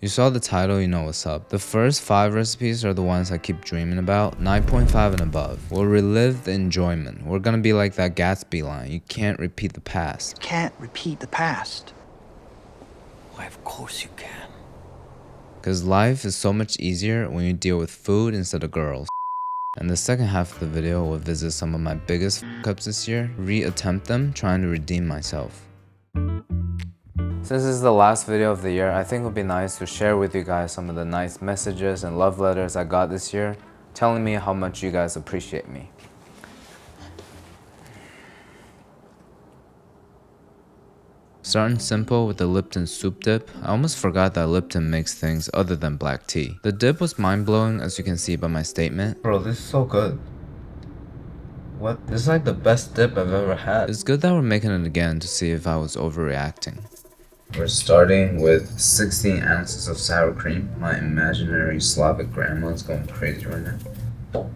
You saw the title, you know what's up. The first 5 recipes are the ones I keep dreaming about, 9.5 and above. We'll relive the enjoyment. We're gonna be like that Gatsby line, you can't repeat the past. Can't repeat the past. Why, of course you can. Cause life is so much easier when you deal with food instead of girls. In the second half of the video, we'll visit some of my biggest f***ups this year, re-attempt them, trying to redeem myself. Since this is the last video of the year, I think it would be nice to share with you guys some of the nice messages and love letters I got this year, telling me how much you guys appreciate me. Starting simple with the Lipton soup dip, I almost forgot that Lipton makes things other than black tea. The dip was mind-blowing, as you can see by my statement. Bro, this is so good. What? This is like the best dip I've ever had. It's good that we're making it again to see if I was overreacting. We're starting with 16 ounces of sour cream. My imaginary Slavic grandma is going crazy right now.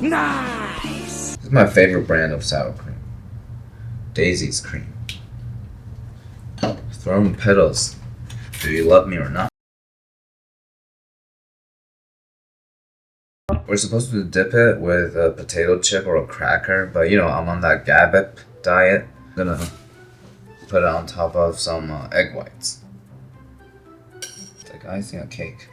Nice! This is my favorite brand of sour cream. Daisy's cream. Throw in petals. Do you love me or not? We're supposed to dip it with a potato chip or a cracker, but you know, I'm on that Gabep diet. I'm gonna put it on top of some egg whites. It's like icing on cake.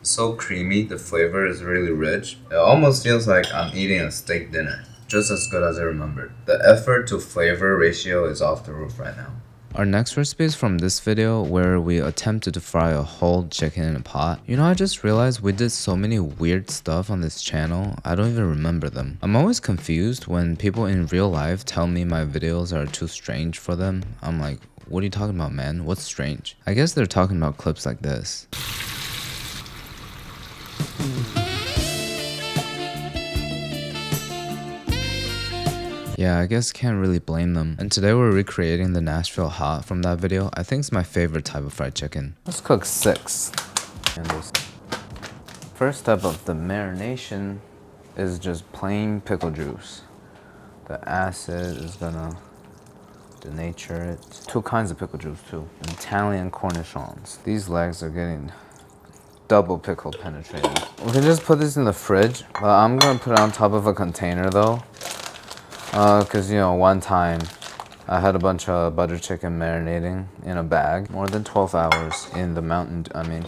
It's so creamy, the flavor is really rich. It almost feels like I'm eating a steak dinner. Just as good as I remembered. The effort to flavor ratio is off the roof right now. Our next recipe is from this video where we attempted to fry a whole chicken in a pot. You know, I just realized we did so many weird stuff on this channel, I don't even remember them. I'm always confused when people in real life tell me my videos are too strange for them. I'm like, what are you talking about, man? What's strange? I guess they're talking about clips like this. Yeah, I guess can't really blame them. And today we're recreating the Nashville hot from that video. I think it's my favorite type of fried chicken. Let's cook 6. And this first step of the marination is just plain pickle juice. The acid is gonna denature it. 2 kinds of pickle juice too. Italian cornichons. These legs are getting double pickle penetrated. We can just put this in the fridge, but I'm gonna put it on top of a container though. Cause you know, one time I had a bunch of butter chicken marinating in a bag, more than 12 hours in the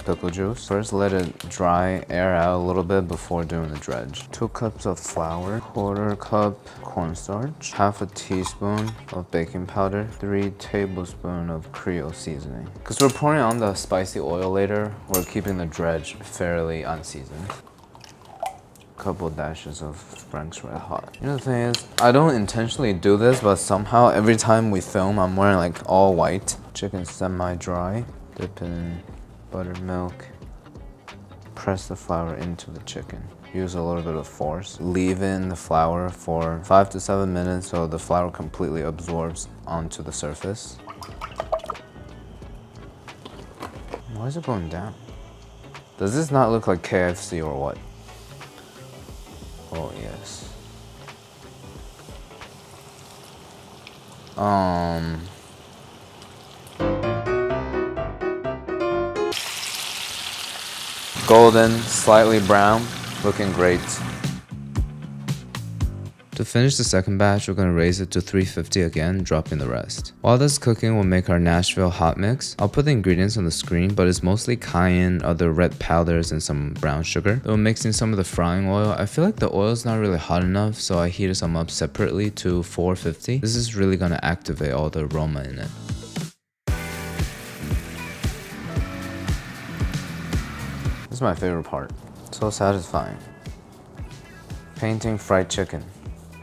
pickle juice. First let it dry, air out a little bit before doing the dredge. 2 cups of flour, 1/4 cup cornstarch, 1/2 teaspoon of baking powder, 3 tablespoons of Creole seasoning. Cause we're pouring on the spicy oil later, we're keeping the dredge fairly unseasoned. Couple dashes of Frank's Red Hot. You know, the thing is, I don't intentionally do this, but somehow every time we film, I'm wearing like all white. Chicken semi-dry. Dip in buttermilk. Press the flour into the chicken. Use a little bit of force. Leave in the flour for 5 to 7 minutes so the flour completely absorbs onto the surface. Why is it going down? Does this not look like KFC or what? Oh, yes. Golden, slightly brown, looking great. To finish the second batch, we're going to raise it to 350 again, dropping the rest. While this cooking will make our Nashville hot mix, I'll put the ingredients on the screen, but it's mostly cayenne, other red powders, and some brown sugar. Then we're mixing some of the frying oil. I feel like the oil is not really hot enough, so I heated some up separately to 450. This is really going to activate all the aroma in it. This is my favorite part. So satisfying. Painting fried chicken.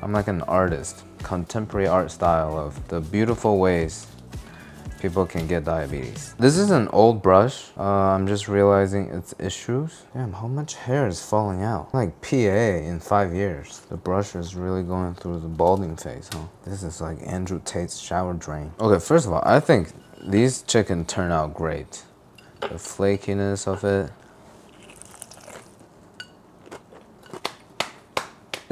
I'm like an artist, contemporary art style of the beautiful ways people can get diabetes. This is an old brush. I'm just realizing its issues. Damn, how much hair is falling out? Like PA in 5 years. The brush is really going through the balding phase, huh? This is like Andrew Tate's shower drain. Okay, first of all, I think these chicken turn out great. The flakiness of it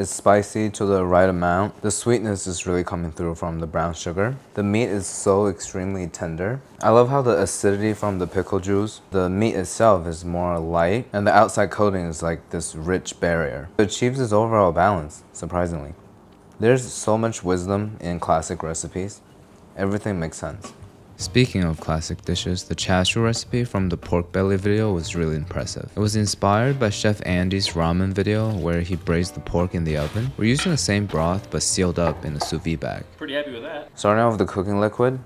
It's spicy to the right amount. The sweetness is really coming through from the brown sugar. The meat is so extremely tender. I love how the acidity from the pickle juice, the meat itself is more light, and the outside coating is like this rich barrier. It achieves its overall balance, surprisingly. There's so much wisdom in classic recipes. Everything makes sense. Speaking of classic dishes, the chashu recipe from the pork belly video was really impressive. It was inspired by Chef Andy's ramen video where he braised the pork in the oven. We're using the same broth but sealed up in a sous vide bag. Pretty happy with that. Starting off with the cooking liquid,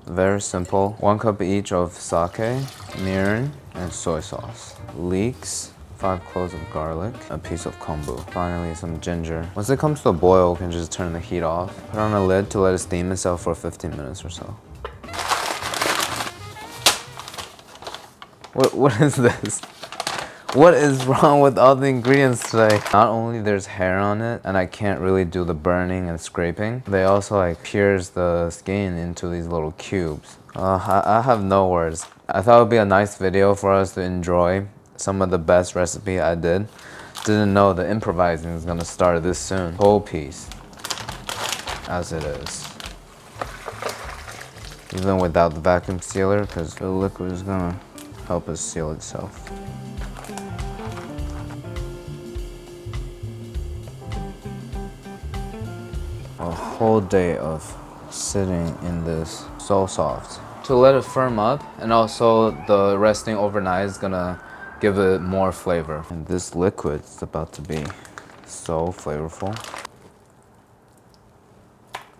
very simple. 1 cup each of sake, mirin, and soy sauce. Leeks, 5 cloves of garlic, a piece of kombu. Finally, some ginger. Once it comes to a boil, we can just turn the heat off. Put on a lid to let it steam itself for 15 minutes or so. What is this? What is wrong with all the ingredients today? Not only there's hair on it and I can't really do the burning and scraping, they also like pierce the skin into these little cubes. I have no words. I thought it would be a nice video for us to enjoy some of the best recipe I did. Didn't know the improvising is gonna start this soon. Whole piece, as it is. Even without the vacuum sealer, because the liquid is gonna help it seal itself. A whole day of sitting in this, so soft. To let it firm up, and also the resting overnight is gonna give it more flavor. And this liquid is about to be so flavorful.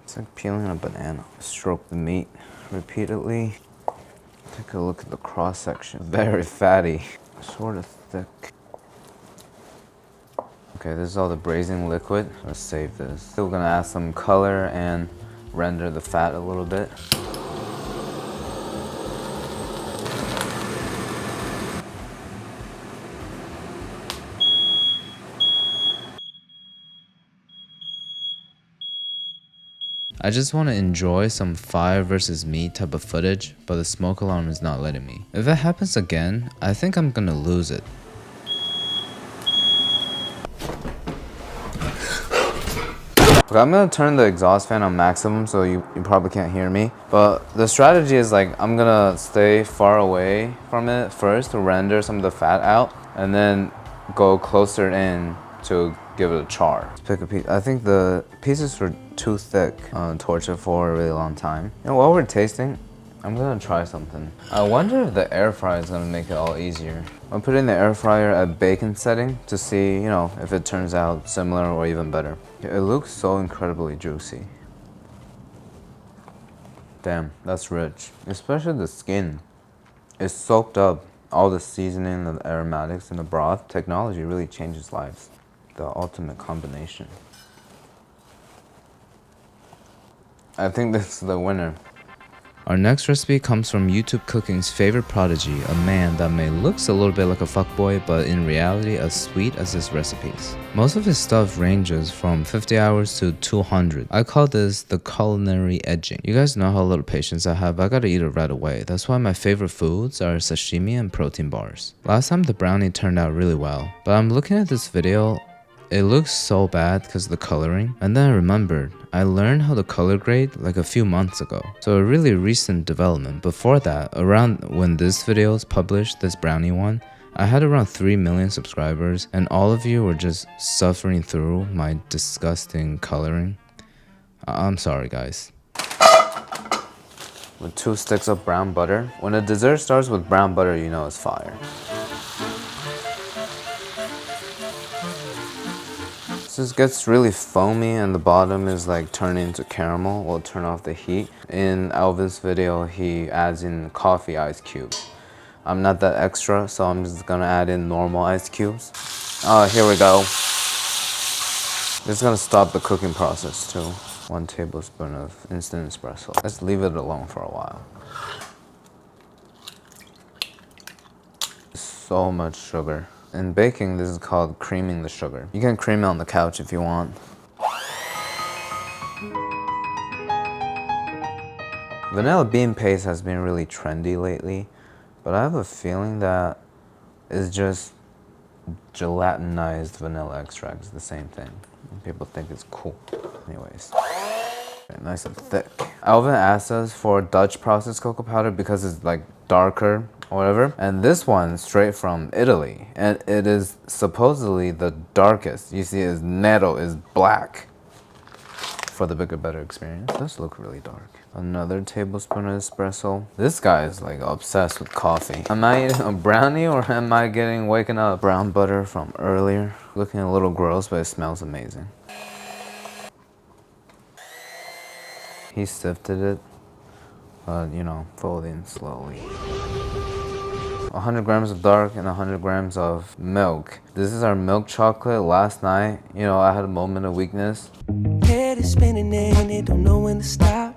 It's like peeling a banana. Stroke the meat repeatedly. Take a look at the cross section. Very fatty, sort of thick. Okay, this is all the braising liquid. Let's save this. Still gonna add some color and render the fat a little bit. I just want to enjoy some fire versus me type of footage, but the smoke alarm is not letting me. If it happens again, I think I'm gonna lose it. Okay, I'm gonna turn the exhaust fan on maximum so you probably can't hear me. But the strategy is like, I'm gonna stay far away from it first to render some of the fat out, and then go closer in to give it a char. Let's pick a piece. I think the pieces were too thick on torch it for a really long time. You know, while we're tasting, I'm gonna try something. I wonder if the air fryer is gonna make it all easier. I'll put it in the air fryer at bacon setting to see, you know, if it turns out similar or even better. It looks so incredibly juicy. Damn, that's rich. Especially the skin. It soaked up all the seasoning and the aromatics in the broth. Technology really changes lives. The ultimate combination. I think this is the winner. Our next recipe comes from YouTube Cooking's favorite prodigy, a man that may looks a little bit like a fuckboy, but in reality as sweet as his recipes. Most of his stuff ranges from 50 hours to 200. I call this the culinary edging. You guys know how little patience I have. I gotta eat it right away. That's why my favorite foods are sashimi and protein bars. Last time the brownie turned out really well, but I'm looking at this video. It looks so bad because of the coloring, and then I remembered I learned how to color grade like a few months ago, so a really recent development. Before that, around when this video is published, this brownie one, I had around 3 million subscribers, and all of you were just suffering through my disgusting coloring. I'm sorry guys. With 2 sticks of brown butter. When a dessert starts with brown butter, you know it's fire. This gets really foamy and the bottom is like turning into caramel. We'll turn off the heat. In Alvin's video, he adds in coffee ice cubes. I'm not that extra, so I'm just gonna add in normal ice cubes. Oh, here we go. This is gonna stop the cooking process too. 1 tablespoon of instant espresso. Let's leave it alone for a while. So much sugar. In baking, this is called creaming the sugar. You can cream it on the couch if you want. Vanilla bean paste has been really trendy lately, but I have a feeling that it's just gelatinized vanilla extract. It's the same thing. People think it's cool. Anyways, very nice and thick. Alvin asked us for Dutch processed cocoa powder because it's like darker or whatever. And this one straight from Italy. And it is supposedly the darkest. You see his netto is black. For the bigger, better experience. It does look really dark. Another tablespoon of espresso. This guy is like obsessed with coffee. Am I eating a brownie or am I getting waking up? Brown butter from earlier. Looking a little gross, but it smells amazing. He sifted it, but you know, folding slowly. 100 grams of dark and 100 grams of milk. This is our milk chocolate. Last night, you know, I had a moment of weakness. Head is spinning and it don't know when to stop.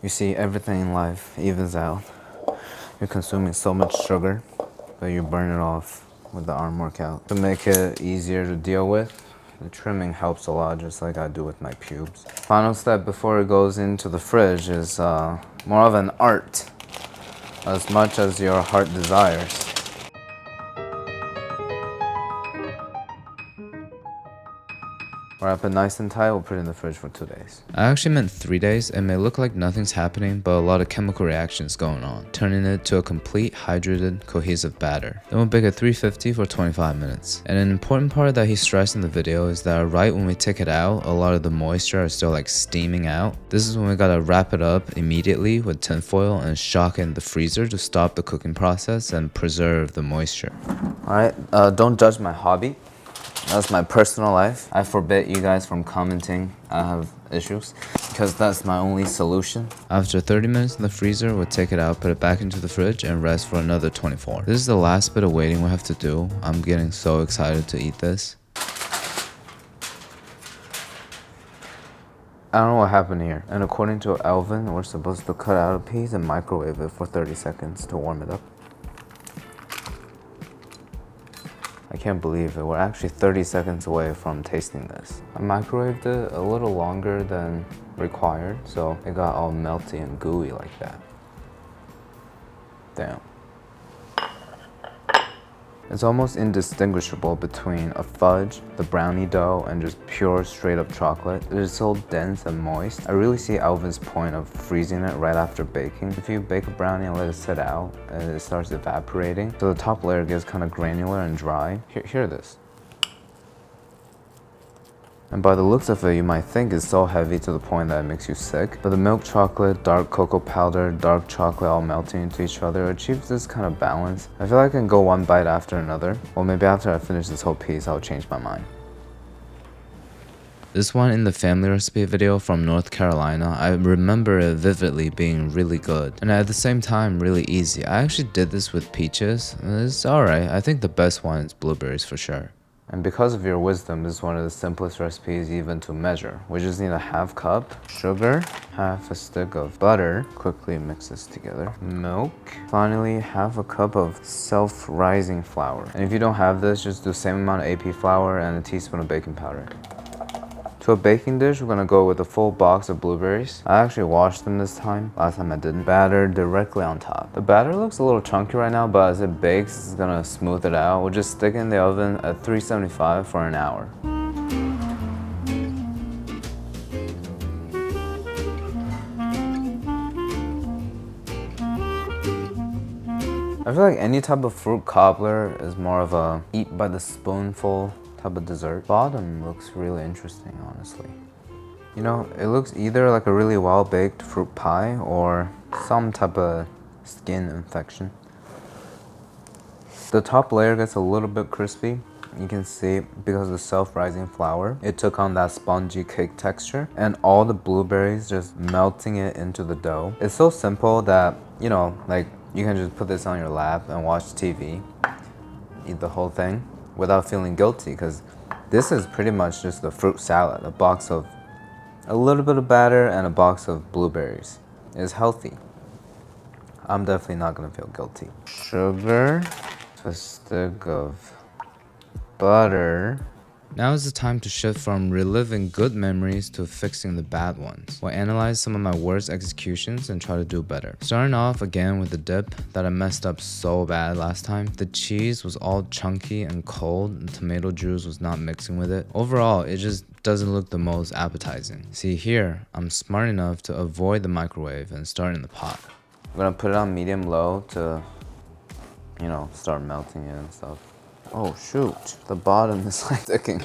You see, everything in life evens out. You're consuming so much sugar, but you burn it off with the arm workout. To make it easier to deal with, the trimming helps a lot, just like I do with my pubes. Final step before it goes into the fridge is more of an art, as much as your heart desires. Wrap it nice and tight, we'll put it in the fridge for 2 days. I actually meant 3 days. It may look like nothing's happening, but a lot of chemical reactions going on, turning it to a complete hydrated, cohesive batter. Then we'll bake at 350 for 25 minutes. And an important part that he stressed in the video is that right when we take it out, a lot of the moisture is still like steaming out. This is when we gotta wrap it up immediately with tinfoil and shock it in the freezer to stop the cooking process and preserve the moisture. Alright, don't judge my hobby. That's my personal life. I forbid you guys from commenting I have issues because that's my only solution. After 30 minutes in the freezer, we'll take it out, put it back into the fridge, and rest for another 24. This is the last bit of waiting we have to do. I'm getting so excited to eat this. I don't know what happened here. And according to Alvin, we're supposed to cut out a piece and microwave it for 30 seconds to warm it up. I can't believe it. We're actually 30 seconds away from tasting this. I microwaved it a little longer than required, so it got all melty and gooey like that. Damn. It's almost indistinguishable between a fudge, the brownie dough, and just pure straight up chocolate. It is so dense and moist. I really see Alvin's point of freezing it right after baking. If you bake a brownie and let it sit out, it starts evaporating. So the top layer gets kind of granular and dry. Hear this. And by the looks of it, you might think it's so heavy to the point that it makes you sick. But the milk chocolate, dark cocoa powder, dark chocolate all melting into each other achieves this kind of balance. I feel like I can go one bite after another. Well, maybe after I finish this whole piece, I'll change my mind. This one in the family recipe video from North Carolina, I remember it vividly being really good. And at the same time, really easy. I actually did this with peaches. It's alright. I think the best one is blueberries for sure. And because of your wisdom, this is one of the simplest recipes even to measure. We just need a half cup sugar, half a stick of butter, quickly mix this together, milk, finally half a cup of self-rising flour. And if you don't have this, just do the same amount of AP flour and a teaspoon of baking powder. To a baking dish, we're gonna go with a full box of blueberries. I actually washed them this time. Last time I didn't. Batter directly on top. The batter looks a little chunky right now, but as it bakes, it's gonna smooth it out. We'll just stick it in the oven at 375 for an hour. I feel like any type of fruit cobbler is more of a eat by the spoonful type of dessert. Bottom looks really interesting, honestly. You know, it looks either like a really well-baked fruit pie or some type of skin infection. The top layer gets a little bit crispy. You can see because of the self-rising flour, it took on that spongy cake texture and all the blueberries just melting it into the dough. It's so simple that, you know, like you can just put this on your lap and watch TV, eat the whole thing without feeling guilty, because this is pretty much just a fruit salad. A box of a little bit of batter and a box of blueberries is healthy. I'm definitely not gonna feel guilty. Sugar, a stick of butter, Now is the time to shift from reliving good memories to fixing the bad ones. We'll analyze some of my worst executions and try to do better. Starting off again with the dip that I messed up so bad last time. The cheese was all chunky and cold, and tomato juice was not mixing with it. Overall, it just doesn't look the most appetizing. See here, I'm smart enough to avoid the microwave and start in the pot. I'm gonna put it on medium-low to, you know, start melting it and stuff. Oh shoot, the bottom is like sticking.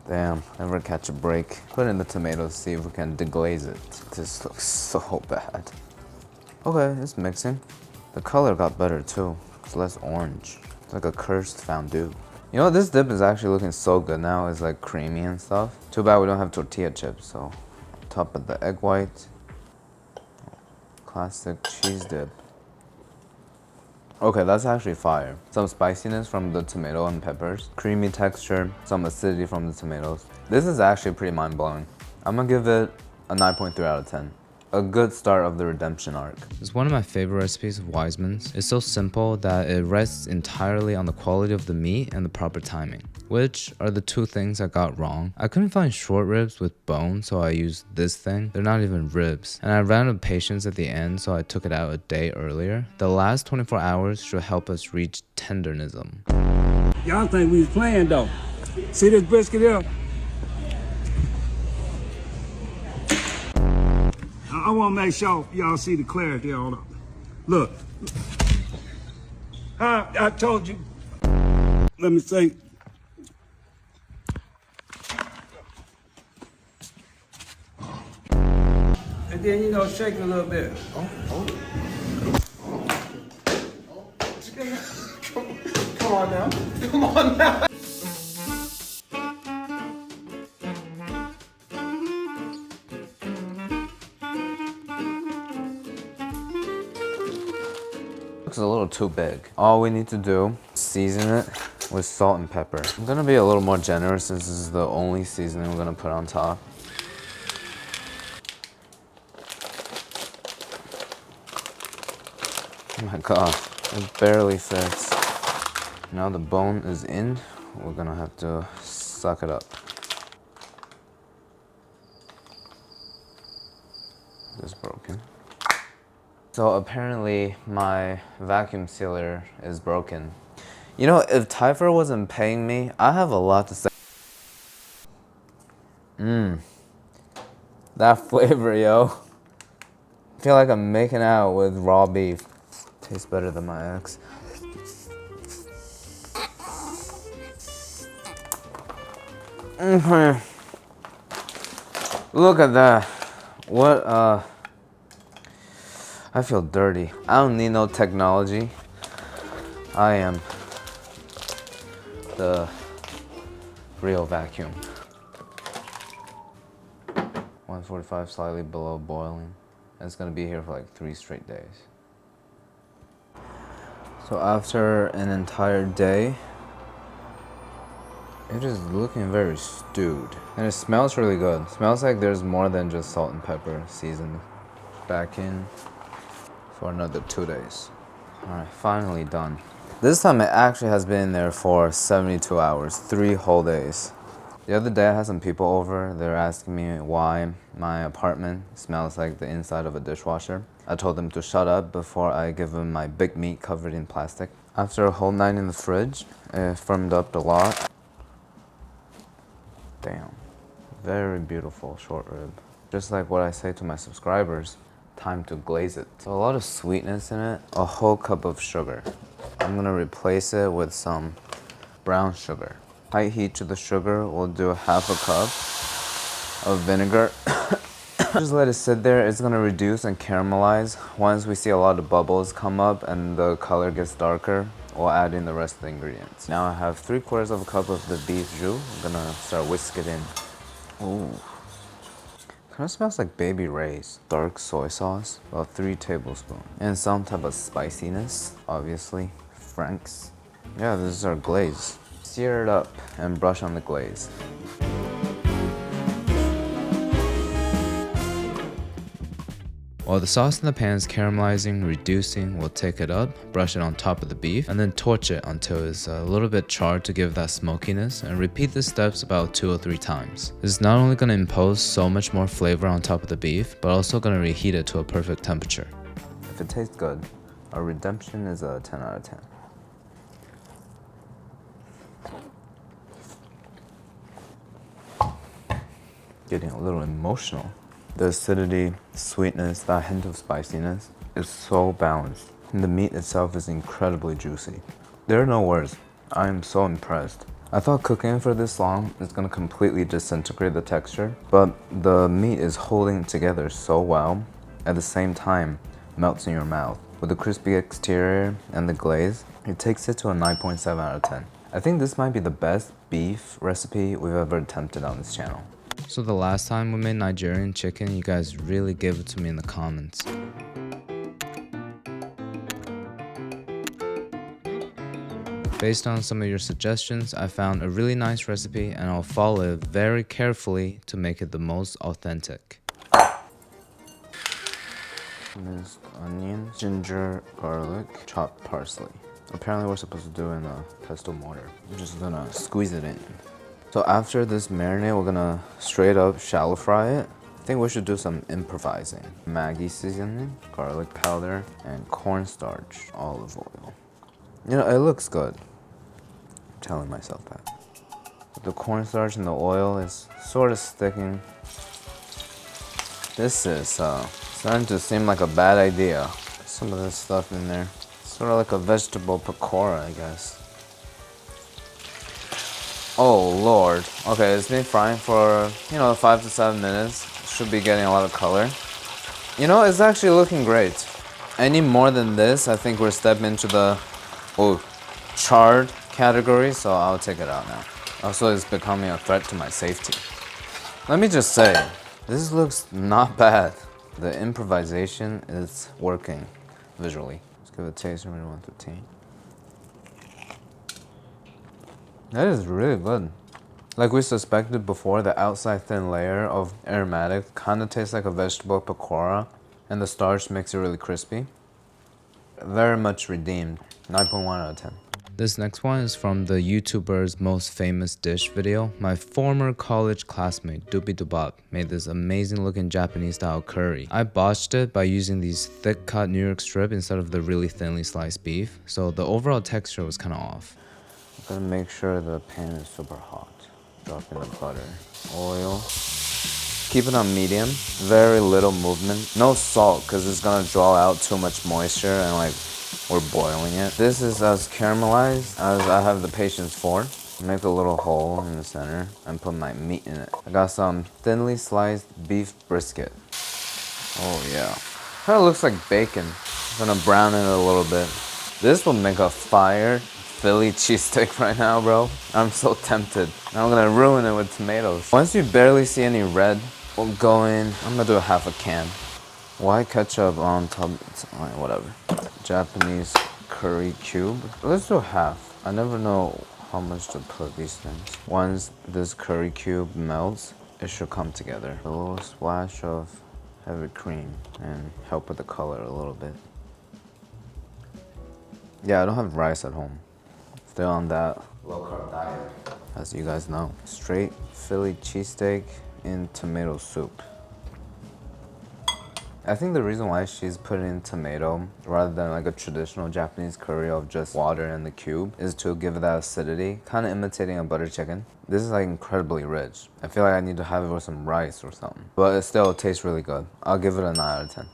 Damn, never catch a break. Put in the tomatoes, see if we can deglaze it. This looks so bad. Okay, it's mixing. The color got better too. It's less orange. It's like a cursed fondue. You know, this dip is actually looking so good now. It's like creamy and stuff. Too bad we don't have tortilla chips, so on top of the egg white. Classic cheese dip. Okay, that's actually fire. Some spiciness from the tomato and peppers, creamy texture, some acidity from the tomatoes. This is actually pretty mind-blowing. I'm gonna give it a 9.3 out of 10. A good start of the redemption arc. It's one of my favorite recipes of Wiseman's. It's so simple that it rests entirely on the quality of the meat and the proper timing, which are the two things I got wrong. I couldn't find short ribs with bone, so I used this thing. They're not even ribs. And I ran out of patience at the end, so I took it out a day earlier. The last 24 hours should help us reach tendernism. Y'all think we was playing though. See this brisket here? I want to make sure y'all see the clarity on it. Look. I told you. Let me see. And then, you know, shake it a little bit. Come on now. Come on now. Looks a little too big. All we need to do is season it with salt and pepper. I'm gonna be a little more generous since this is the only seasoning we're gonna put on top. Oh my god, it barely fits. Now the bone is in, we're gonna have to suck it up. This is broken. So apparently my vacuum sealer is broken. You know, if Typher wasn't paying me, I have a lot to say. That flavor, yo. I feel like I'm making out with raw beef. Tastes better than my ex. Look at that. What, I feel dirty. I don't need no technology. I am the real vacuum. 145, slightly below boiling. And it's gonna be here for like 3 straight days. So after an entire day, it is looking very stewed. And it smells really good. It smells like there's more than just salt and pepper seasoned. Back in for another 2 days. Alright, finally done. This time it actually has been in there for 72 hours, 3 whole days. The other day I had some people over. They're asking me why my apartment smells like the inside of a dishwasher. I told them to shut up before I give them my big meat covered in plastic. After a whole night in the fridge, it firmed up a lot. Damn, very beautiful short rib. Just like what I say to my subscribers, time to glaze it. So a lot of sweetness in it, a whole cup of sugar. I'm gonna replace it with some brown sugar. High heat to the sugar, we'll do 1/2 cup of vinegar. Just let it sit there, it's gonna reduce and caramelize. Once we see a lot of bubbles come up and the color gets darker, we'll add in the rest of the ingredients. Now I have 3/4 cup of the beef jus. I'm gonna start whisk it in. Ooh. Kind of smells like Baby Ray's. Dark soy sauce, about 3 tablespoons. And some type of spiciness, obviously. Frank's. Yeah, this is our glaze. Sear it up and brush on the glaze. While the sauce in the pan is caramelizing, reducing, we'll take it up, brush it on top of the beef, and then torch it until it's a little bit charred to give that smokiness, and repeat the steps about 2 or 3 times. This is not only going to impose so much more flavor on top of the beef, but also going to reheat it to a perfect temperature. If it tastes good, our redemption is a 10 out of 10. Getting a little emotional. The acidity, sweetness, that hint of spiciness is so balanced. And the meat itself is incredibly juicy. There are no words. I am so impressed. I thought cooking for this long is gonna completely disintegrate the texture, but the meat is holding it together so well. At the same time, melts in your mouth. With the crispy exterior and the glaze, it takes it to a 9.7 out of 10. I think this might be the best beef recipe we've ever attempted on this channel. So the last time we made Nigerian chicken, you guys really gave it to me in the comments. Based on some of your suggestions, I found a really nice recipe and I'll follow it very carefully to make it the most authentic. Minced onion, ginger, garlic, chopped parsley. Apparently we're supposed to do it in a pesto mortar. I'm just gonna squeeze it in. So after this marinade, we're gonna straight up shallow fry it. I think we should do some improvising. Maggi seasoning, garlic powder, and cornstarch, olive oil. You know, it looks good. I'm telling myself that. The cornstarch and the oil is sort of sticking. This is starting to seem like a bad idea. Some of this stuff in there. Sort of like a vegetable pakora, I guess. Oh lord. Okay, it's been frying for, 5 to 7 minutes. Should be getting a lot of color. You know, it's actually looking great. Any more than this, I think we're stepping into the charred category, so I'll take it out now. Also, it's becoming a threat to my safety. Let me just say, this looks not bad. The improvisation is working visually. Let's give it a taste from 1 to 10. That is really good. Like we suspected before, the outside thin layer of aromatic kind of tastes like a vegetable pakora, and the starch makes it really crispy. Very much redeemed. 9.1 out of 10. This next one is from the YouTuber's most famous dish video. My former college classmate, Doobie Dubab, made this amazing looking Japanese style curry. I botched it by using these thick cut New York strip instead of the really thinly sliced beef, so the overall texture was kind of off. I'm gonna make sure the pan is super hot. Drop in the butter, oil. Keep it on medium, very little movement. No salt, because it's gonna draw out too much moisture and we're boiling it. This is as caramelized as I have the patience for. Make a little hole in the center and put my meat in it. I got some thinly sliced beef brisket. Oh yeah. Kind of looks like bacon. I'm gonna brown it a little bit. This will make a fire Philly cheesesteak right now, bro. I'm so tempted. I'm gonna ruin it with tomatoes. Once you barely see any red, we'll go in. I'm gonna do a half a can. Why ketchup on top? Alright, whatever. Japanese curry cube. Let's do half. I never know how much to put these things. Once this curry cube melts, it should come together. A little splash of heavy cream and help with the color a little bit. Yeah, I don't have rice at home. Still on that low-carb diet, as you guys know. Straight Philly cheesesteak in tomato soup. I think the reason why she's putting in tomato rather than like a traditional Japanese curry of just water and the cube is to give it that acidity, kind of imitating a butter chicken. This is like incredibly rich. I feel like I need to have it with some rice or something. But it still tastes really good. I'll give it a 9 out of 10.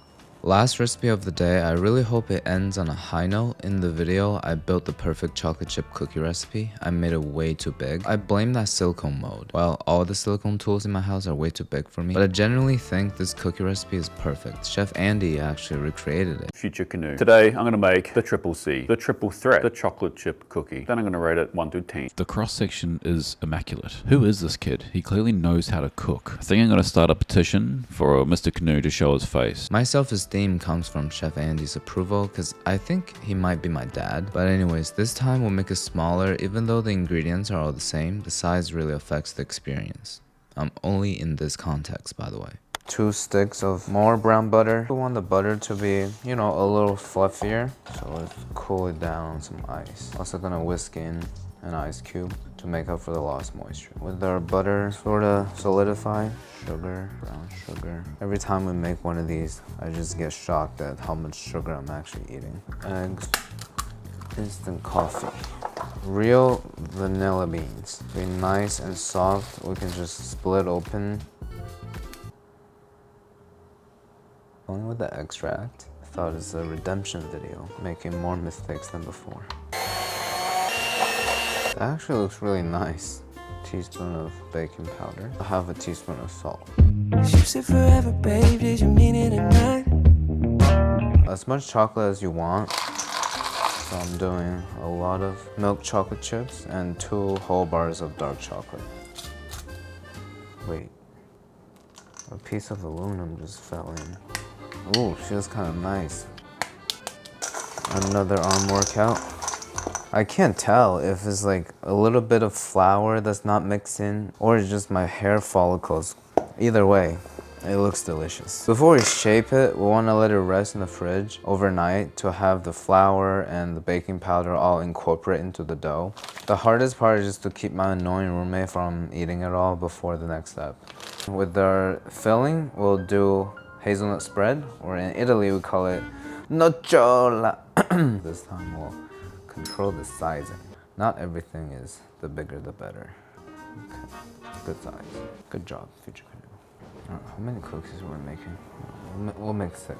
Last recipe of the day, I really hope it ends on a high note. In the video, I built the perfect chocolate chip cookie recipe. I made it way too big. I blame that silicone mode. While all the silicone tools in my house are way too big for me, but I genuinely think this cookie recipe is perfect. Chef Andy actually recreated it. Future canoe. Today, I'm gonna make the triple C, the triple threat, the chocolate chip cookie. Then I'm gonna rate it 1 to 10. The cross-section is immaculate. Who is this kid? He clearly knows how to cook. I think I'm gonna start a petition for Mr. Canoe to show his face. My self-esteem comes from Chef Andy's approval because I think he might be my dad. But anyways, this time we'll make it smaller. Even though the ingredients are all the same, the size really affects the experience. Only in this context, by the way. 2 sticks of more brown butter. We want the butter to be, you know, a little fluffier. So let's cool it down on some ice. Also gonna whisk in an ice cube to make up for the lost moisture. With our butter sort of solidify, sugar, brown sugar. Every time we make one of these, I just get shocked at how much sugar I'm actually eating. Eggs, instant coffee. Real vanilla beans. To be nice and soft, we can just split open. Going with the extract. I thought it was a redemption video, making more mistakes than before. It actually looks really nice. Teaspoon of baking powder. I have a teaspoon of salt. You said forever, babe, did you mean it or not? As much chocolate as you want. So I'm doing a lot of milk chocolate chips and 2 whole bars of dark chocolate. Wait, a piece of aluminum just fell in. Ooh, feels kind of nice. Another arm workout. I can't tell if it's like a little bit of flour that's not mixed in or it's just my hair follicles. Either way, it looks delicious. Before we shape it, we want to let it rest in the fridge overnight to have the flour and the baking powder all incorporate into the dough. The hardest part is just to keep my annoying roommate from eating it all before the next step. With our filling, we'll do hazelnut spread, or in Italy we call it nocciola. This time we'll control the sizing. Not everything is the bigger the better. Okay. Good size. Good job, future canoe. How many cookies are we making? We'll make 6.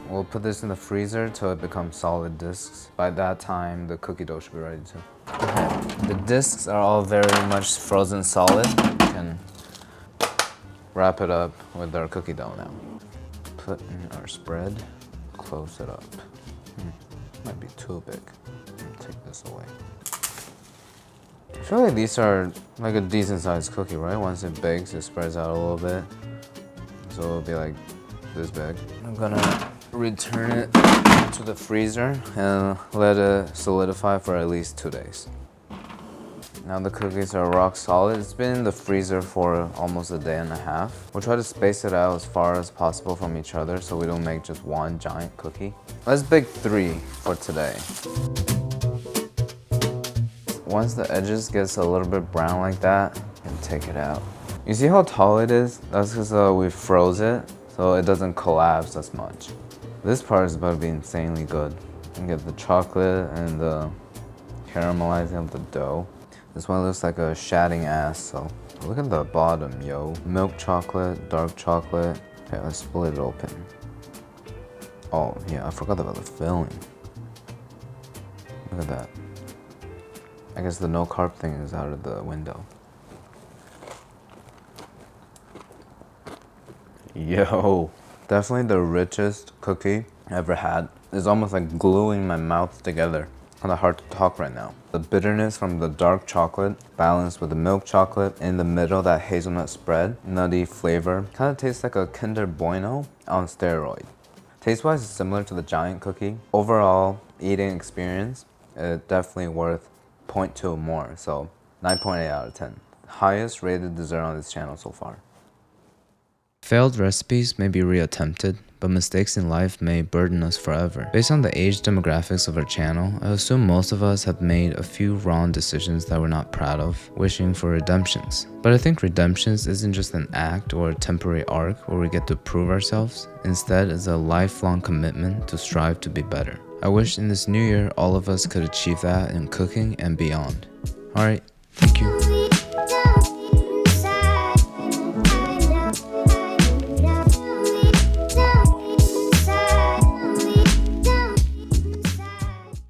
We'll put this in the freezer till it becomes solid discs. By that time, the cookie dough should be ready too. Okay. The discs are all very much frozen solid. We can wrap it up with our cookie dough now. Put in our spread, close it up. Might be too big. Take this away. I feel like these are like a decent sized cookie, right? Once it bakes, it spreads out a little bit. So it'll be like this big. I'm gonna return it to the freezer and let it solidify for at least 2 days. Now the cookies are rock solid. It's been in the freezer for almost a day and a half. We'll try to space it out as far as possible from each other so we don't make just one giant cookie. Let's bake 3 for today. Once the edges gets a little bit brown like that, you can take it out. You see how tall it is? That's because we froze it, so it doesn't collapse as much. This part is about to be insanely good. You can get the chocolate and the caramelizing of the dough. This one looks like a shatting ass, so look at the bottom, yo. Milk chocolate, dark chocolate. Okay, let's split it open. Oh, yeah, I forgot about the filling. Look at that. I guess the no carb thing is out of the window. Yo, definitely the richest cookie I ever had. It's almost like gluing my mouth together. Kind of hard to talk right now. The bitterness from the dark chocolate balanced with the milk chocolate in the middle, that hazelnut spread, nutty flavor. Kind of tastes like a Kinder Bueno on steroid. Taste-wise, it's similar to the giant cookie. Overall, eating experience, definitely worth 0.2 more, so 9.8 out of 10. Highest rated dessert on this channel so far. Failed recipes may be reattempted, but mistakes in life may burden us forever. Based on the age demographics of our channel, I assume most of us have made a few wrong decisions that we're not proud of, wishing for redemptions. But I think redemptions isn't just an act or a temporary arc where we get to prove ourselves. Instead, it's a lifelong commitment to strive to be better. I wish in this new year all of us could achieve that in cooking and beyond. Alright, thank you.